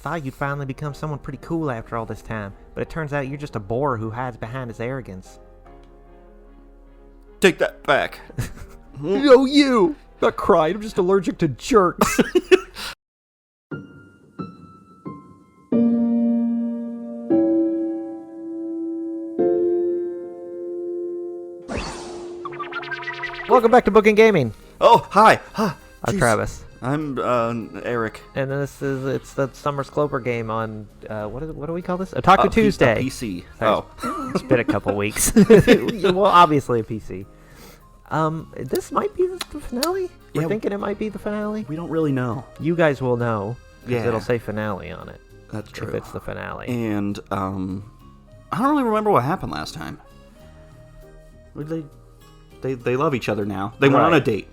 thought you'd finally become someone pretty cool after all this time, but it turns out you're just a bore who hides behind his arrogance. Take that back. Yo, you! Not crying, I'm just allergic to jerks. Welcome back to Bookend Gaming. Oh, hi. Huh. I'm Travis. I'm Eric. And it's the Summer's Clover game on what do we call this? Otaku Tuesday. A PC. Sorry, it's been a couple weeks. Well, obviously a PC. This might be the finale. We're thinking it might be the finale. We don't really know. You guys will know because Yeah. it'll say finale on it. That's true. If it's the finale. And I don't really remember what happened last time. They love each other now. They went on a date.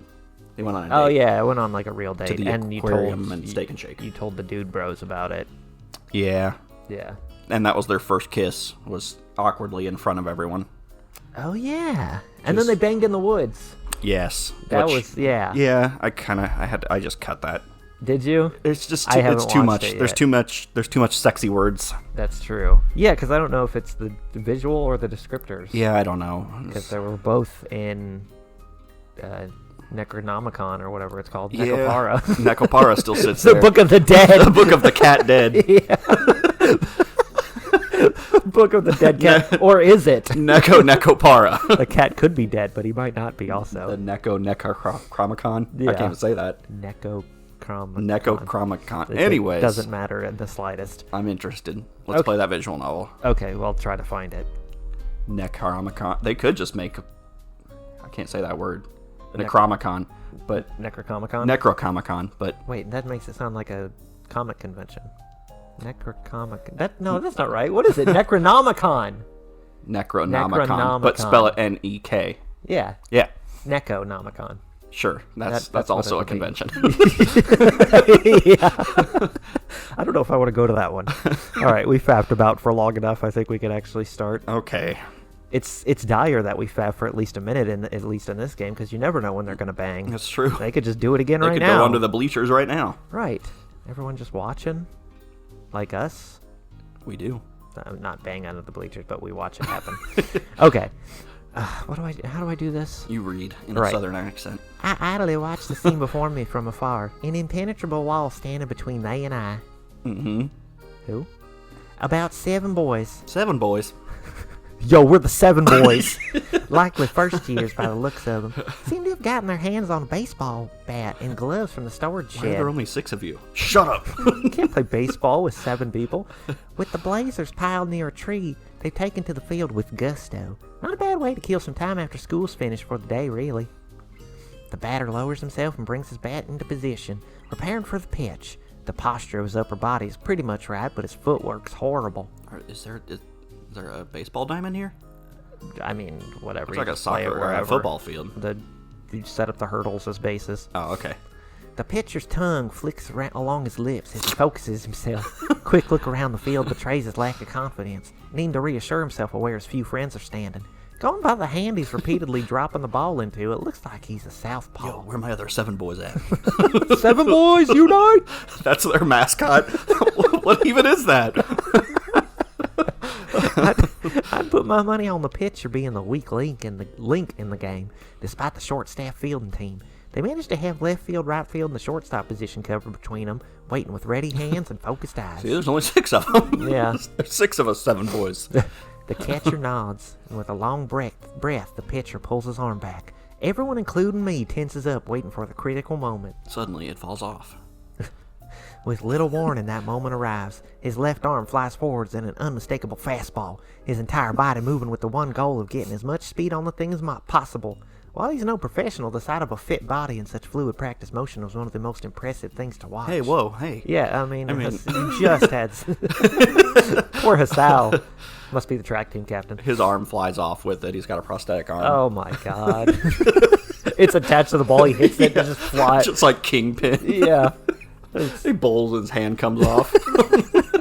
They went on a date. Oh yeah, it went on like a real date. To the and aquarium and Steak and Shake. You told the dude bros about it. Yeah. Yeah. And that was their first kiss. Was awkwardly in front of everyone. Oh yeah. And then they banged in the woods. Yes. Yeah. Yeah. I just cut that. Did you? It's just it's too much. There's too much sexy words. That's true. Yeah, because I don't know if it's the visual or the descriptors. Yeah, I don't know. Because they were both in Necronomicon or whatever it's called. Necopara. Necopara still sits The there. Book of the Dead. The Book of the Cat Dead. Yeah. Book of the Dead Cat. Or is it? Necopara. The cat could be dead, but he might not be also. The Necromicon. Yeah. I can't even say that. Necromicon. Anyways. It doesn't matter in the slightest. I'm interested. Let's play that visual novel. Okay, well, try to find it. Necromicon. They could just make... I can't say that word. Necromicon. But... Necrocomicon, but... Wait, that makes it sound like a comic convention. No, that's not right. What is it? Necronomicon. Necronomicon. But spell it N-E-K. Yeah. Yeah. Neconomicon. Sure. That's also a convention. Yeah. I don't know if I want to go to that one. All right, we faffed about for long enough. I think we can actually start. Okay. It's dire that we faff for at least a minute, at least in this game, because you never know when they're going to bang. That's true. They could just do it again right now. They could go under the bleachers right now. Right. Everyone just watching, like us. We do. Not bang under the bleachers, but we watch it happen. Okay. How do I do this? You read in a southern accent. I idly watch the scene before me from afar, an impenetrable wall standing between they and I. Mm-hmm. Who? About 7 boys. 7 boys. Yo, we're the 7 boys. Likely first years by the looks of them. Seem to have gotten their hands on a baseball bat and gloves from the storage Why are shed. there only 6 of you? Shut up! You can't play baseball with 7 people. With the blazers piled near a tree, they've taken to the field with gusto. Not a bad way to kill some time after school's finished for the day, really. The batter lowers himself and brings his bat into position, preparing for the pitch. The posture of his upper body is pretty much right, but his footwork's horrible. Is there a baseball diamond here? I mean, whatever. It's like a soccer or a football field. You set up the hurdles as bases. Oh, okay. The pitcher's tongue flicks along his lips as he focuses himself. Quick look around the field betrays his lack of confidence, needing to reassure himself of where his few friends are standing. Going by the hand he's repeatedly dropping the ball into, it looks like he's a southpaw. Yo, where my other 7 boys at? 7 boys, unite! That's their mascot? What even is that? I'd put my money on the pitcher being the weak link in the game, despite the short-staffed fielding team. They managed to have left field, right field, and the shortstop position covered between them, waiting with ready hands and focused eyes. See, there's only 6 of them. Yeah. There's 6 of us 7 boys. The catcher nods, and with a long breath, the pitcher pulls his arm back. Everyone, including me, tenses up, waiting for the critical moment. Suddenly, it falls off. With little warning, that moment arrives. His left arm flies forwards in an unmistakable fastball, his entire body moving with the one goal of getting as much speed on the thing as possible. While he's no professional, the sight of a fit body in such fluid practice motion was one of the most impressive things to watch. Hey, whoa, hey. Yeah, I mean you just had... Poor Hisao. Must be the track team captain. His arm flies off with it. He's got a prosthetic arm. Oh, my God. It's attached to the ball. He hits it and just flies. Just like Kingpin. Yeah. He bowls and his hand comes off.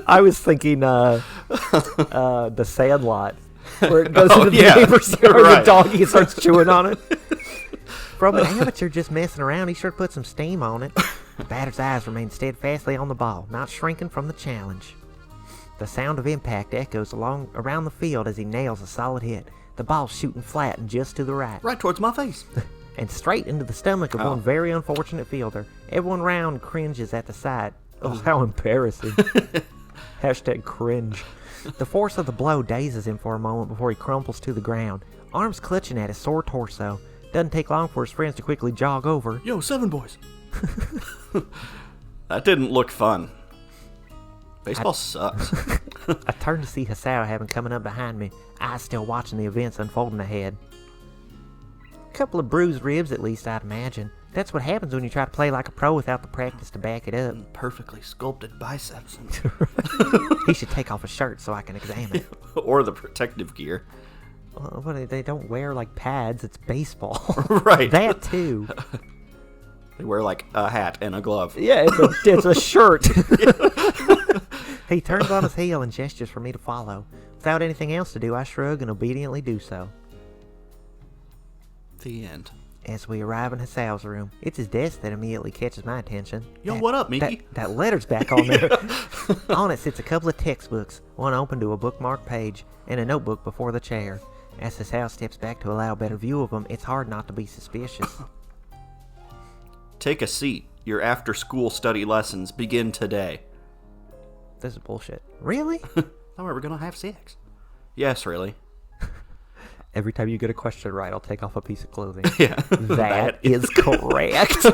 I was thinking the Sandlot, where it goes into the neighbor's yard and the doggy starts chewing on it. From an amateur just messing around, he sure put some steam on it. The batter's eyes remain steadfastly on the ball, not shrinking from the challenge. The sound of impact echoes around the field as he nails a solid hit. The ball's shooting flat and just to the right. Right towards my face. And straight into the stomach of one very unfortunate fielder. Everyone round cringes at the sight. Oh, how embarrassing. Hashtag cringe. The force of the blow dazes him for a moment before he crumples to the ground, arms clutching at his sore torso. Doesn't take long for his friends to quickly jog over. Yo, Sevenboys. That didn't look fun. Baseball sucks. I turned to see Hisao having coming up behind me, eyes still watching the events unfolding ahead. A couple of bruised ribs at least, I'd imagine. That's what happens when you try to play like a pro without the practice to back it up. Perfectly sculpted biceps. He should take off his shirt so I can examine it. Or the protective gear. Well, they don't wear like pads, it's baseball. Right. That too. They wear like a hat and a glove. Yeah, it's a shirt. He turns on his heel and gestures for me to follow. Without anything else to do, I shrug and obediently do so. The end. As we arrive in Hisao's room, it's his desk that immediately catches my attention. Yo, what up, Miki? That letter's back on there. On it sits a couple of textbooks, one open to a bookmarked page, and a notebook before the chair. As Hisao steps back to allow a better view of them, it's hard not to be suspicious. Take a seat. Your after-school study lessons begin today. This is bullshit. Really? Thought we were gonna have sex. Yes, really. Every time you get a question right, I'll take off a piece of clothing. Yeah. That is correct.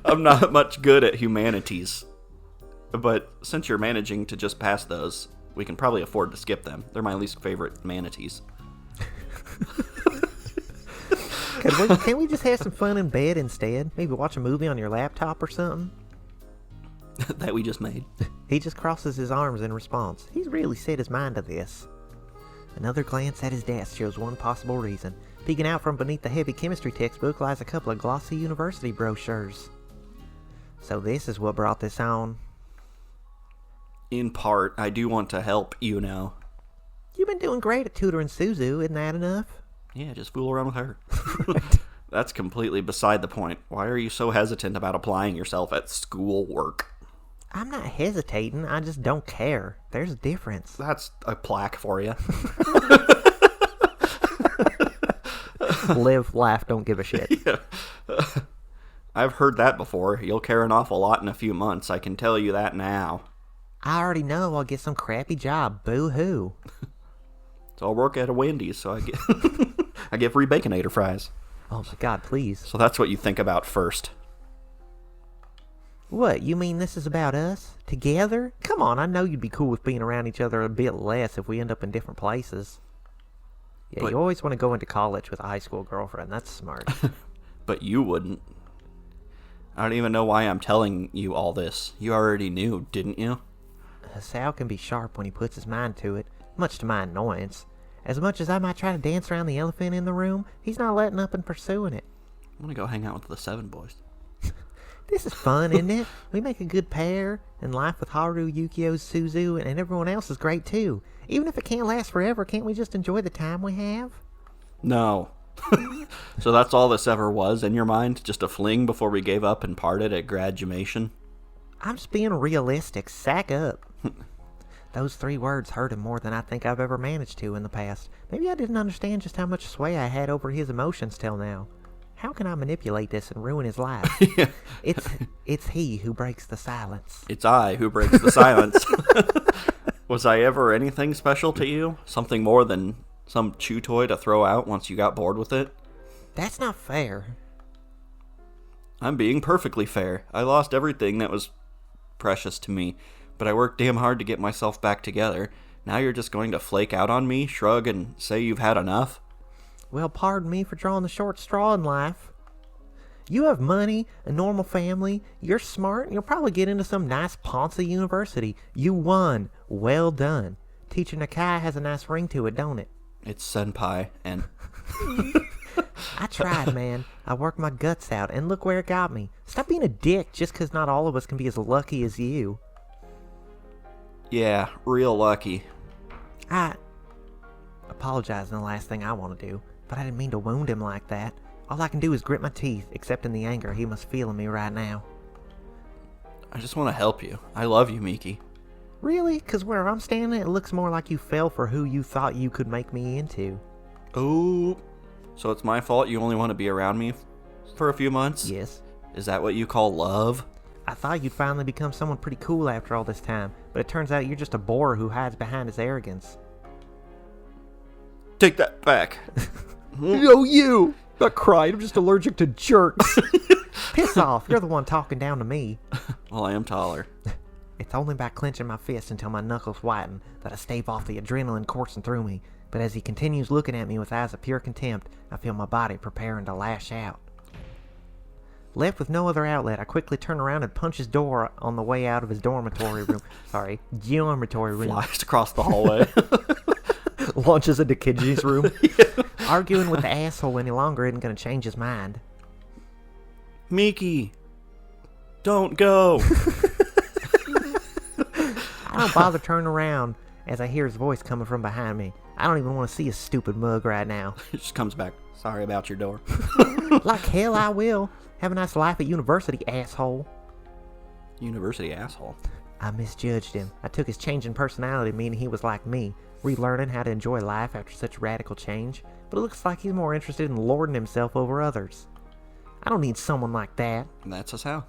I'm not much good at humanities. But since you're managing to just pass those, we can probably afford to skip them. They're my least favorite manatees. Can't we just have some fun in bed instead? Maybe watch a movie on your laptop or something? That we just made. He just crosses his arms in response. He's really set his mind to this. Another glance at his desk shows one possible reason. Peeking out from beneath the heavy chemistry textbook lies a couple of glossy university brochures. So this is what brought this on. In part, I do want to help, you know. You've been doing great at tutoring Suzu, isn't that enough? Yeah, just fool around with her. That's completely beside the point. Why are you so hesitant about applying yourself at school work? I'm not hesitating, I just don't care. There's a difference. That's a plaque for you. Live, laugh, don't give a shit. Yeah. I've heard that before. You'll care an awful lot in a few months, I can tell you that now. I already know I'll get some crappy job, boo-hoo. So I'll work at a Wendy's, so I get free Baconator fries. Oh my god, please. So that's what you think about first. What, you mean this is about us? Together? Come on, I know you'd be cool with being around each other a bit less if we end up in different places. Yeah, but you always want to go into college with a high school girlfriend. That's smart. But you wouldn't. I don't even know why I'm telling you all this. You already knew, didn't you? Hisao can be sharp when he puts his mind to it, much to my annoyance. As much as I might try to dance around the elephant in the room, he's not letting up and pursuing it. I'm gonna go hang out with the Sevenboys. This is fun, isn't it? We make a good pair, and life with Haru, Yukio, Suzu, and everyone else is great too. Even if it can't last forever, can't we just enjoy the time we have? No. So that's all this ever was in your mind? Just a fling before we gave up and parted at graduation? I'm just being realistic. Sack up. Those 3 words hurt him more than I think I've ever managed to in the past. Maybe I didn't understand just how much sway I had over his emotions till now. How can I manipulate this and ruin his life? Yeah. It's he who breaks the silence. It's I who breaks the silence. Was I ever anything special to you? Something more than some chew toy to throw out once you got bored with it? That's not fair. I'm being perfectly fair. I lost everything that was precious to me, but I worked damn hard to get myself back together. Now you're just going to flake out on me, shrug, and say you've had enough? Well, pardon me for drawing the short straw in life. You have money, a normal family, you're smart, and you'll probably get into some nice Ponce university. You won. Well done. Teacher Nakai has a nice ring to it, don't it? It's senpai, and... I tried, man. I worked my guts out, and look where it got me. Stop being a dick just because not all of us can be as lucky as you. Yeah, real lucky. I apologize, the last thing I want to do, but I didn't mean to wound him like that. All I can do is grit my teeth, accepting the anger he must feel in me right now. I just want to help you. I love you, Miki. Really? 'Cause where I'm standing, it looks more like you fell for who you thought you could make me into. Oh, so it's my fault you only want to be around me for a few months? Yes. Is that what you call love? I thought you'd finally become someone pretty cool after all this time, but it turns out you're just a bore who hides behind his arrogance. Take that back. Yo, you! I cried, I'm just allergic to jerks. Piss off, you're the one talking down to me. Well, I am taller. It's only by clenching my fist until my knuckles whiten that I stave off the adrenaline coursing through me, but as he continues looking at me with eyes of pure contempt, I feel my body preparing to lash out. Left with no other outlet, I quickly turn around and punch his door on the way out of his dormitory room. Dormitory room. Flies across the hallway. Launches into Kiji's room. Yeah. Arguing with the asshole any longer isn't going to change his mind. Miki, don't go. I don't bother turning around as I hear his voice coming from behind me. I don't even want to see his stupid mug right now. He just comes back. Sorry about your door. Like hell I will. Have a nice life at university, asshole. University asshole. I misjudged him. I took his change in personality, meaning he was like me, relearning how to enjoy life after such radical change. But it looks like he's more interested in lording himself over others. I don't need someone like that. And that's us how.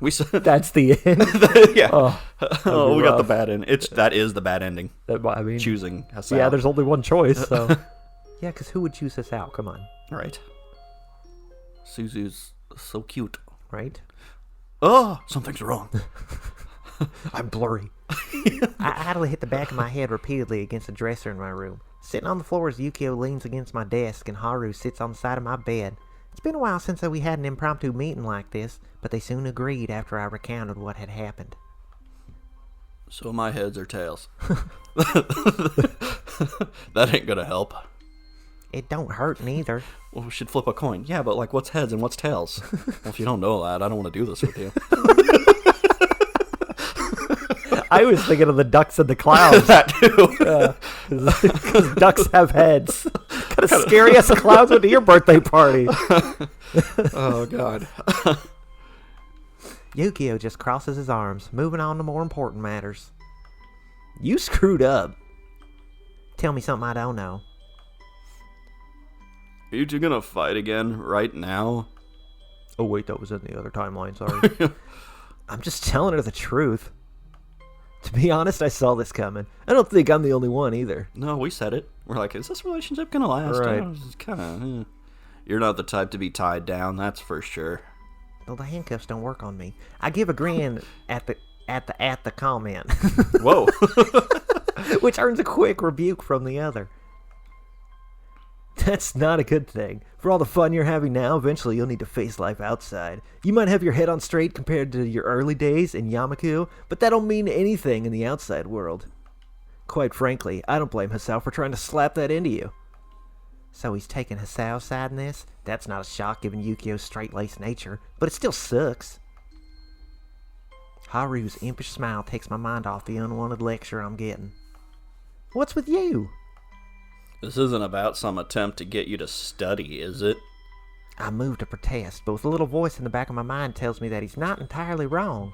We said That's the end. yeah. Oh, we got the bad end. That is the bad ending. I mean, Choosing Hisao. yeah, there's only one choice, so. Yeah, because who would choose Hisao? Come on. Right. Suzu's so cute. Right? Oh, something's wrong. I'm blurry. I idly hit the back of my head repeatedly against the dresser in my room. Sitting on the floor as Yukio leans against my desk and Haru sits on the side of my bed. It's been a while since we had an impromptu meeting like this, but they soon agreed after I recounted what had happened. So my heads or tails? That ain't gonna help. It don't hurt neither. Well, we should flip a coin. Yeah, but like, what's heads and what's tails? Well, if you don't know that, I don't want to do this with you. I was thinking of the ducks in the clouds. That too. Because ducks have heads. Kind of scary as clouds went to your birthday party. Oh, God. Yukio just crosses his arms, moving on to more important matters. You screwed up. Tell me something I don't know. Are you two gonna fight again right now? Oh wait, that was in the other timeline, sorry. I'm just telling her the truth. To be honest, I saw this coming. I don't think I'm the only one either. No, we said it. We're like, is this relationship gonna last? Right. It's kinda, You're not the type to be tied down, that's for sure. Well, the handcuffs don't work on me. I give a grin at the comment. Whoa. Which earns a quick rebuke from the other. That's not a good thing. For all the fun you're having now, eventually you'll need to face life outside. You might have your head on straight compared to your early days in Yamaku, but that don't mean anything in the outside world. Quite frankly, I don't blame Hisao for trying to slap that into you. So he's taking Hisao's side in this? That's not a shock given Yukio's straight-laced nature, but it still sucks. Haru's impish smile takes my mind off the unwanted lecture I'm getting. What's with you? This isn't about some attempt to get you to study, is it? I move to protest, but with a little voice in the back of my mind tells me that he's not entirely wrong.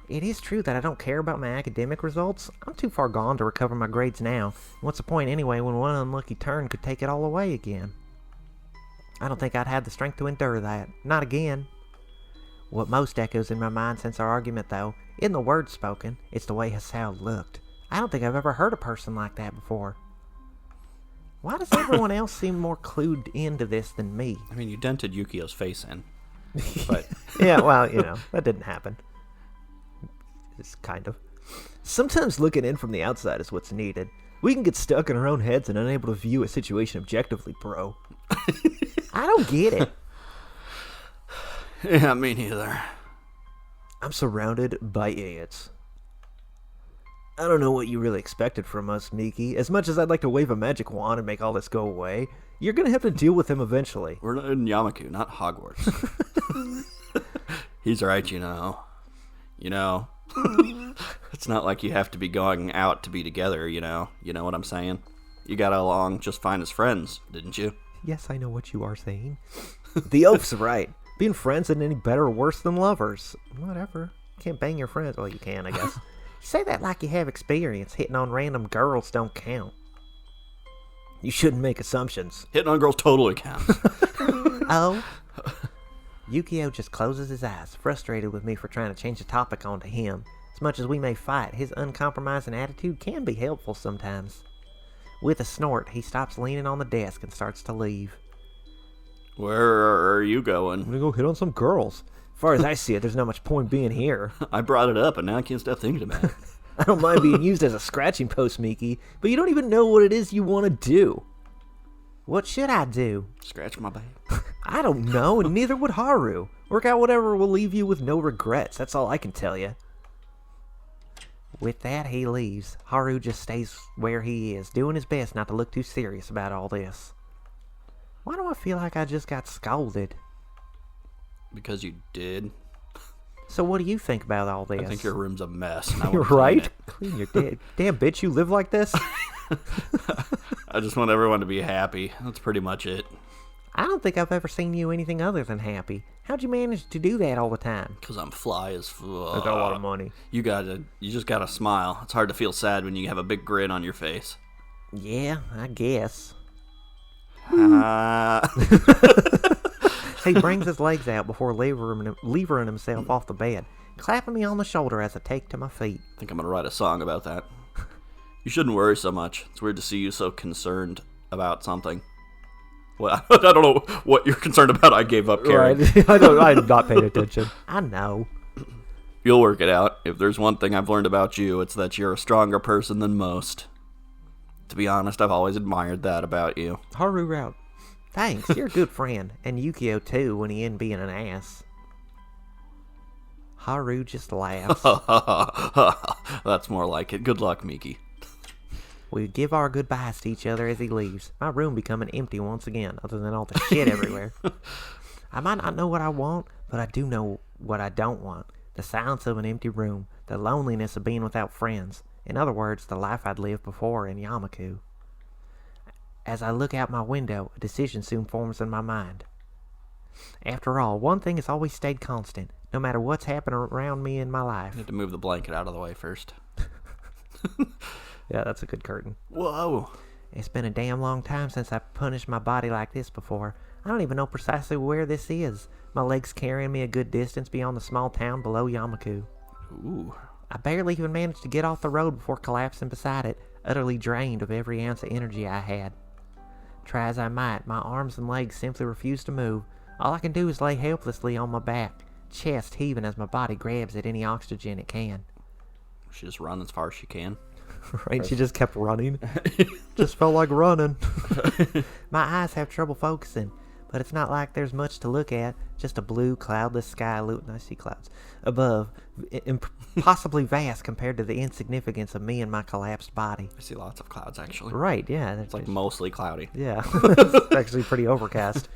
It is true that I don't care about my academic results. I'm too far gone to recover my grades now. What's the point anyway when one unlucky turn could take it all away again? I don't think I'd have the strength to endure that. Not again. What most echoes in my mind since our argument, though, isn't the words spoken, it's the way Hisao looked. I don't think I've ever heard a person like that before. Why does everyone else seem more clued into this than me? I mean, you dented Yukio's face in. But Yeah, well, that didn't happen. Just kind of. Sometimes looking in from the outside is what's needed. We can get stuck in our own heads and unable to view a situation objectively, bro. I don't get it. yeah, me neither. I'm surrounded by idiots. I don't know what you really expected from us, Miki. As much as I'd like to wave a magic wand and make all this go away, you're gonna have to deal with him eventually. We're in Yamaku, not Hogwarts. He's right, you know. It's not like you have to be going out to be together, you know. You know what I'm saying? You got along just fine as friends, didn't you? Yes, I know what you are saying. The oaf's right. Being friends isn't any better or worse than lovers. Whatever. Can't bang your friends. Well, you can, I guess. You say that like you have experience. Hitting on random girls don't count. You shouldn't make assumptions. Hitting on girls totally counts. Oh? Yukio just closes his eyes, frustrated with me for trying to change the topic onto him. As much as we may fight, his uncompromising attitude can be helpful sometimes. With a snort, he stops leaning on the desk and starts to leave. Where are you going? I'm gonna go hit on some girls. As far as I see it, there's not much point being here. I brought it up, and now I can't stop thinking about it. I don't mind being used as a scratching post, Miki, but you don't even know what it is you want to do. What should I do? Scratch my back. I don't know, and neither would Haru. Work out whatever will leave you with no regrets. That's all I can tell you. With that, he leaves. Haru just stays where he is, doing his best not to look too serious about all this. Why do I feel like I just got scolded? Because you did. So what do you think about all this? I think your room's a mess. And I You're wanna clean right. it. Clean your damn bitch. You live like this? I just want everyone to be happy. That's pretty much it. I don't think I've ever seen you anything other than happy. How'd you manage to do that all the time? Because I'm fly as fuck. I got a lot of money. You just gotta smile. It's hard to feel sad when you have a big grin on your face. Yeah, I guess. He brings his legs out before levering himself off the bed, clapping me on the shoulder as I take to my feet. I think I'm gonna write a song about that. You shouldn't worry so much. It's weird to see you so concerned about something. Well, I don't know what you're concerned about. I gave up caring. Right. I'm not paying attention. I know. You'll work it out. If there's one thing I've learned about you, it's that you're a stronger person than most. To be honest, I've always admired that about you. Haru route. Thanks, you're a good friend. And Yukio too, when he isn't being an ass. Haru just laughs. That's more like it. Good luck, Miki. We give our goodbyes to each other as he leaves, my room becoming empty once again, other than all the shit everywhere. I might not know what I want, but I do know what I don't want. The silence of an empty room, the loneliness of being without friends. In other words, the life I'd lived before in Yamaku. As I look out my window, a decision soon forms in my mind. After all, one thing has always stayed constant, no matter what's happened around me in my life. I have to move the blanket out of the way first. Yeah, that's a good curtain. Whoa. It's been a damn long time since I punished my body like this before. I don't even know precisely where this is. My legs carrying me a good distance beyond the small town below Yamaku. Ooh. I barely even managed to get off the road before collapsing beside it, utterly drained of every ounce of energy I had. Try as I might, my arms and legs simply refuse to move. All I can do is lay helplessly on my back, chest heaving as my body grabs at any oxygen it can. She just run as far as she can. Right, she just kept running. Just felt like running. My eyes have trouble focusing, but it's not like there's much to look at. Just a blue, cloudless sky. I see clouds above, possibly vast compared to the insignificance of me and my collapsed body. I see lots of clouds, actually. Right, yeah. It's like mostly cloudy. Yeah, it's actually pretty overcast.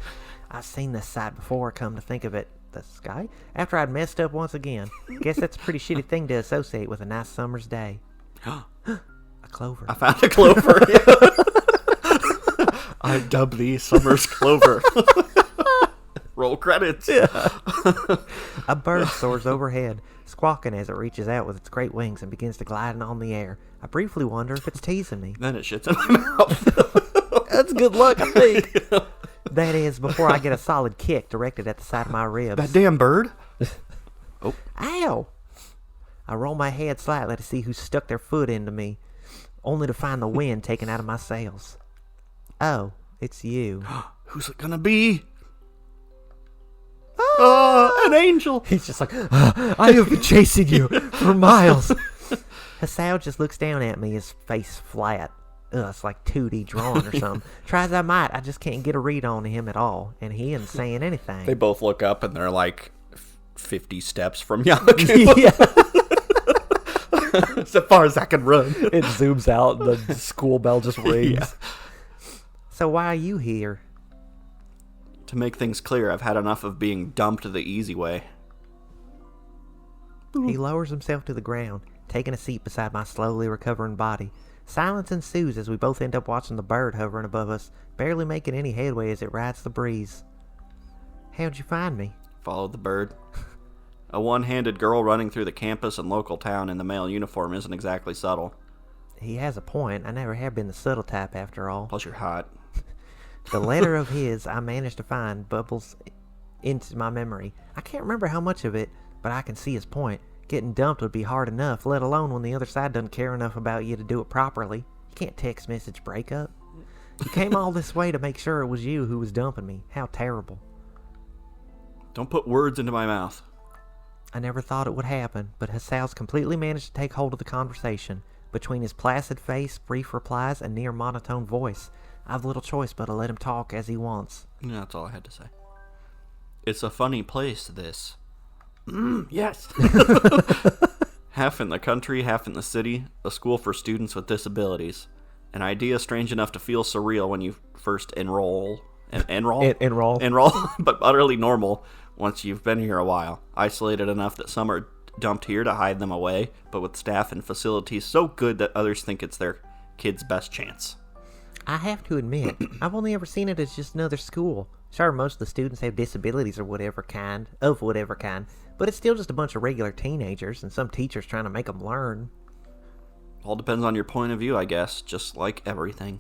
I've seen this sight before, come to think of it. The sky? After I'd messed up once again. Guess that's a pretty shitty thing to associate with a nice summer's day. A clover. I found a clover. I dub thee Summer's Clover. Roll credits. Yeah. A bird soars overhead, squawking as it reaches out with its great wings and begins to glide on the air. I briefly wonder if it's teasing me. Then it shits in my mouth. That's good luck, I think. That is, before I get a solid kick directed at the side of my ribs. That damn bird. Oh. Ow! I roll my head slightly to see who stuck their foot into me, only to find the wind taken out of my sails. Oh, it's you. Who's it gonna be? An angel. He's just like, I have been chasing you for miles. Hisao just looks down at me, his face flat. It's like 2D drawn or something. Try as I might, I just can't get a read on him at all, and he isn't saying anything. They both look up and they're like 50 steps from Yamaku. Yeah. As far as I can run. It zooms out and the school bell just rings. Yeah. So why are you here? To make things clear, I've had enough of being dumped the easy way. He lowers himself to the ground, taking a seat beside my slowly recovering body. Silence ensues as we both end up watching the bird hovering above us, barely making any headway as it rides the breeze. How'd you find me? Followed the bird. A one-handed girl running through the campus and local town in the male uniform isn't exactly subtle. He has a point. I never have been the subtle type after all. Plus you're hot. The letter of his I managed to find bubbles into my memory. I can't remember how much of it, but I can see his point. Getting dumped would be hard enough, let alone when the other side doesn't care enough about you to do it properly. You can't text message breakup. You came all this way to make sure it was you who was dumping me. How terrible. Don't put words into my mouth. I never thought it would happen, but Hisao's completely managed to take hold of the conversation. Between his placid face, brief replies, and near monotone voice, I've little choice but to let him talk as he wants. Yeah, that's all I had to say. It's a funny place, this. Yes. Half in the country, half in the city, a school for students with disabilities. An idea strange enough to feel surreal when you first enroll, but utterly normal once you've been here a while. Isolated enough that some are dumped here to hide them away, but with staff and facilities so good that others think it's their kid's best chance. I have to admit, I've only ever seen it as just another school. Sure, most of the students have disabilities or whatever kind, but it's still just a bunch of regular teenagers and some teachers trying to make them learn. All depends on your point of view, I guess, just like everything.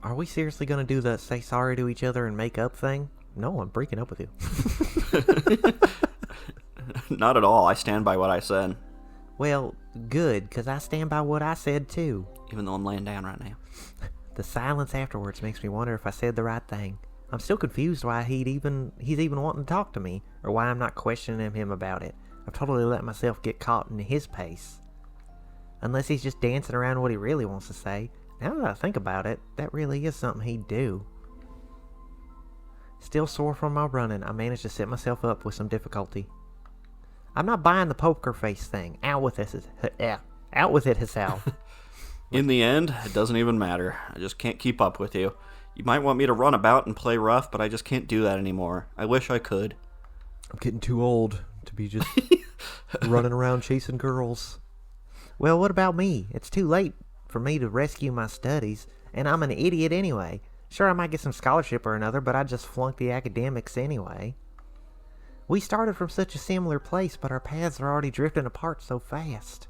Are we seriously going to do the say sorry to each other and make up thing? No, I'm breaking up with you. Not at all. I stand by what I said. Well, good, because I stand by what I said too. Even though I'm laying down right now. The silence afterwards makes me wonder if I said the right thing. I'm still confused why he's even wanting to talk to me, or why I'm not questioning him about it. I've totally let myself get caught in his pace. Unless he's just dancing around what he really wants to say. Now that I think about it, that really is something he'd do. Still sore from my running, I managed to set myself up with some difficulty. I'm not buying the poker face thing. Out with it, Hisao. In the end, it doesn't even matter. I just can't keep up with you. You might want me to run about and play rough, but I just can't do that anymore. I wish I could. I'm getting too old to be just running around chasing girls. Well, what about me? It's too late for me to rescue my studies, and I'm an idiot anyway. Sure, I might get some scholarship or another, but I just flunked the academics anyway. We started from such a similar place, but our paths are already drifting apart so fast.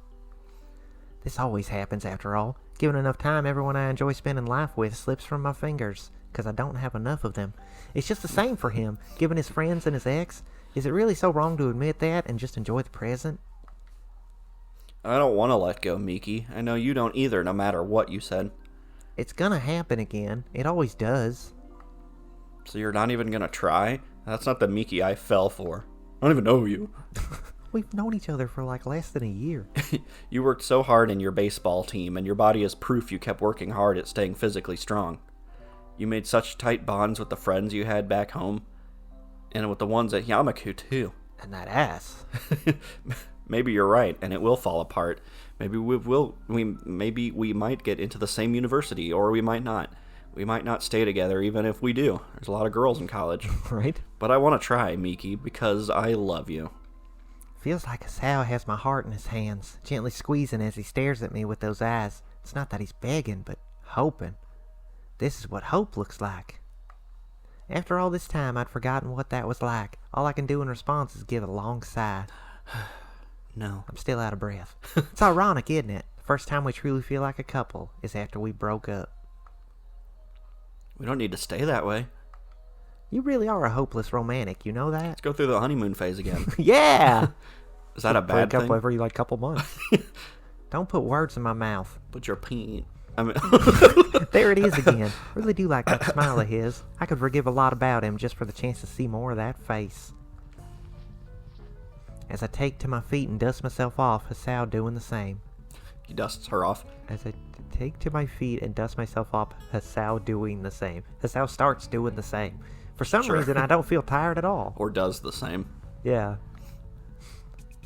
This always happens after all. Given enough time, everyone I enjoy spending life with slips from my fingers, because I don't have enough of them. It's just the same for him, given his friends and his ex. Is it really so wrong to admit that and just enjoy the present? I don't want to let go, Miki. I know you don't either, no matter what you said. It's gonna happen again. It always does. So you're not even gonna try? That's not the Miki I fell for. I don't even know you. We've known each other for like less than a year. You worked so hard in your baseball team, and your body is proof you kept working hard at staying physically strong. You made such tight bonds with the friends you had back home, and with the ones at Yamaku, too. And that ass. Maybe you're right, and it will fall apart. Maybe we might get into the same university, or we might not. We might not stay together, even if we do. There's a lot of girls in college. Right? But I want to try, Miki, because I love you. Feels like Hisao has my heart in his hands, gently squeezing as he stares at me with those eyes. It's not that he's begging, but hoping. This is what hope looks like. After all this time, I'd forgotten what that was like. All I can do in response is give a long sigh. No. I'm still out of breath. It's ironic, isn't it? The first time we truly feel like a couple is after we broke up. We don't need to stay that way. You really are a hopeless romantic, you know that? Let's go through the honeymoon phase again. Yeah! Is that a bad thing? thing? Break up every couple months. Don't put words in my mouth. Put your peen. I mean... There it is again. I really do like that smile of his. I could forgive a lot about him just for the chance to see more of that face. As I take to my feet and dust myself off, Hisao doing the same. He dusts her off. As I take to my feet and dust myself off, Hisao doing the same. Hisao starts doing the same. For some reason, I don't feel tired at all. Or does the same. Yeah.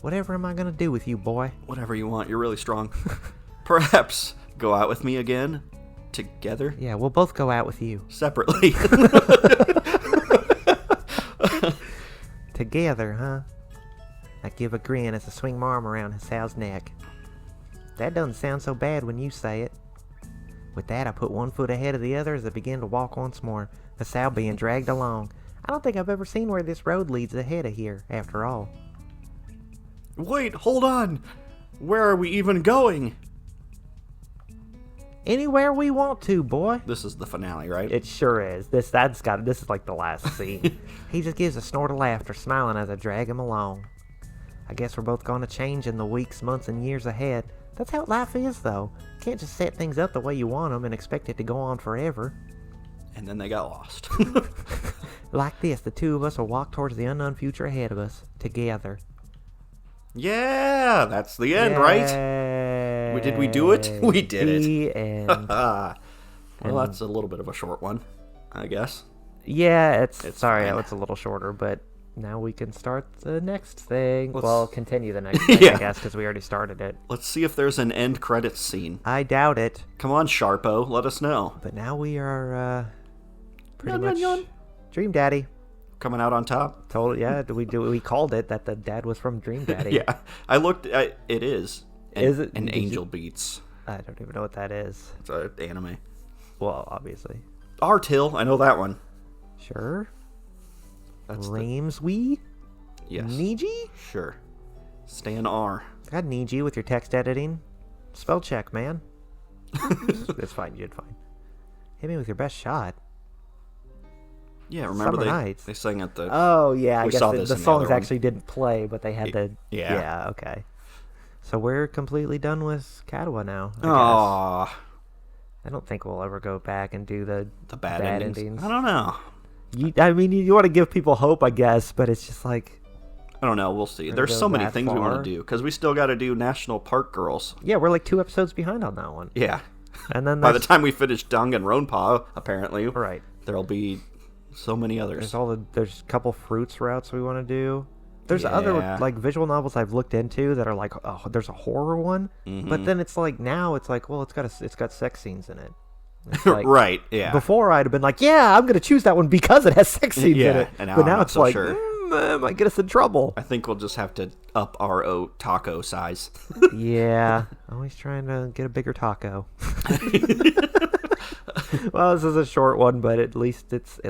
Whatever am I going to do with you, boy? Whatever you want. You're really strong. Perhaps go out with me again? Together? Yeah, we'll both go out with you. Separately. Together, huh? I give a grin as I swing my arm around Hisao's neck. That doesn't sound so bad when you say it. With that, I put one foot ahead of the other as I begin to walk once more, Hisao being dragged along. I don't think I've ever seen where this road leads ahead of here, after all. Wait, hold on. Where are we even going? Anywhere we want to, boy. This is the finale, right? It sure is. This is like the last scene. He just gives a snort of laughter, smiling as I drag him along. I guess we're both going to change in the weeks, months, and years ahead. That's how life is, though. Can't just set things up the way you want them and expect it to go on forever. And then they got lost. Like this, the two of us will walk towards the unknown future ahead of us, together. Yeah, that's the end, right? Did we do it? We did it. The end. Well, that's a little bit of a short one, I guess. Yeah, it's sorry, fine. it's a little shorter, but now we can start the next thing. Let's- Continue the next thing, Yeah. I guess, because we already started it. Let's see if there's an end credits scene. I doubt it, Come on, Sharpo, let us know. but now we are pretty Yon, much yon, yon. Dream Daddy. Coming out on top. We called it that the dad was from Dream Daddy. Yeah, I looked. It is. Is it? An Did you- Angel Beats? I don't even know what that is. It's an anime. Well, obviously. Artil, I know that one. Sure. That's Ramswe? yes. Niji? Sure. Stan R. I need you with your text editing. Spell check, man. It's fine. You did fine. Hit me with your best shot. Yeah, remember Summer Nights. they sang at the. Oh, yeah. I We guess saw the this in the songs other one. actually didn't play, but they had the... yeah. Yeah, okay. So we're completely done with Katawa now, I guess. Aww, I don't think we'll ever go back and do the bad endings. endings. I don't know. You want to give people hope, I guess, but it's just like... I don't know. We'll see. We're There's gonna so go many that things we want far. to do because we still got to do National Park Girls. Yeah, we're like 2 episodes behind on that one. Yeah. And then By the there's... time we finish Dung and Ronpa, apparently, Right. there'll be so many others. There's a couple fruits routes we want to do. There's other Yeah. like visual novels I've looked into that are like, oh, there's a horror one, Mm-hmm. but then it's like now it's like, well, it's got sex scenes in it. It's like, Right, yeah. Before I'd have been like, yeah, I'm gonna choose that one because it has sex scenes in Yeah, it. and now But I'm now not it's so like, sure. It might get us in trouble. I think we'll just have to up our taco size. Yeah, always trying to get a bigger taco. Well, this is a short one, but at least it's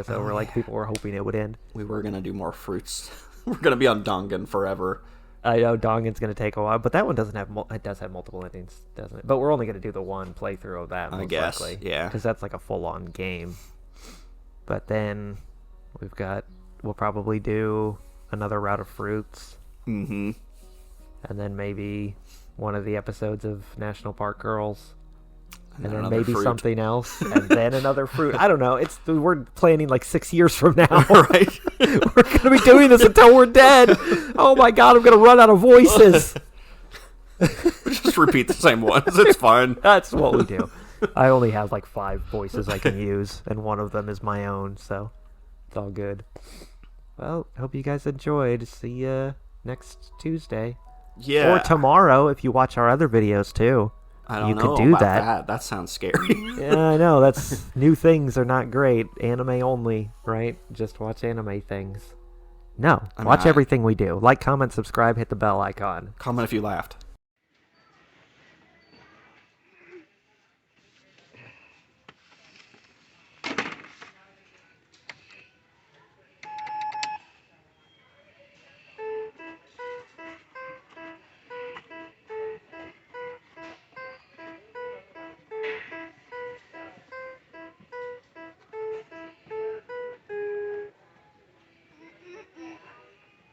over. Like people were hoping it would end. We were going to do more fruits. We're going to be on Dongan forever. I know Dongan's going to take a while, but that one doesn't have it does have multiple endings, doesn't it? But we're only going to do the one playthrough of that, most I guess, likely. yeah. Because that's like a full-on game. But then we'll probably do another route of fruits. Mm-hmm. And then maybe one of the episodes of National Park Girls. And then another maybe fruit. something else, and then another fruit. I don't know. We're planning like 6 years from now. Right. We're gonna be doing this until we're dead. Oh my god, I'm gonna run out of voices. Just repeat the same ones. It's fine. That's what we do. I only have like 5 voices I can use, and one of them is my own, so it's all good. Well, hope you guys enjoyed. See you next Tuesday. Yeah. Or tomorrow if you watch our other videos too. I don't you know could do about that. that. That sounds scary. Yeah, I know. That's new things are not great. Anime only, right? Just watch anime things. No, I mean, watch everything we do. Like, comment, subscribe, hit the bell icon. Comment if you laughed.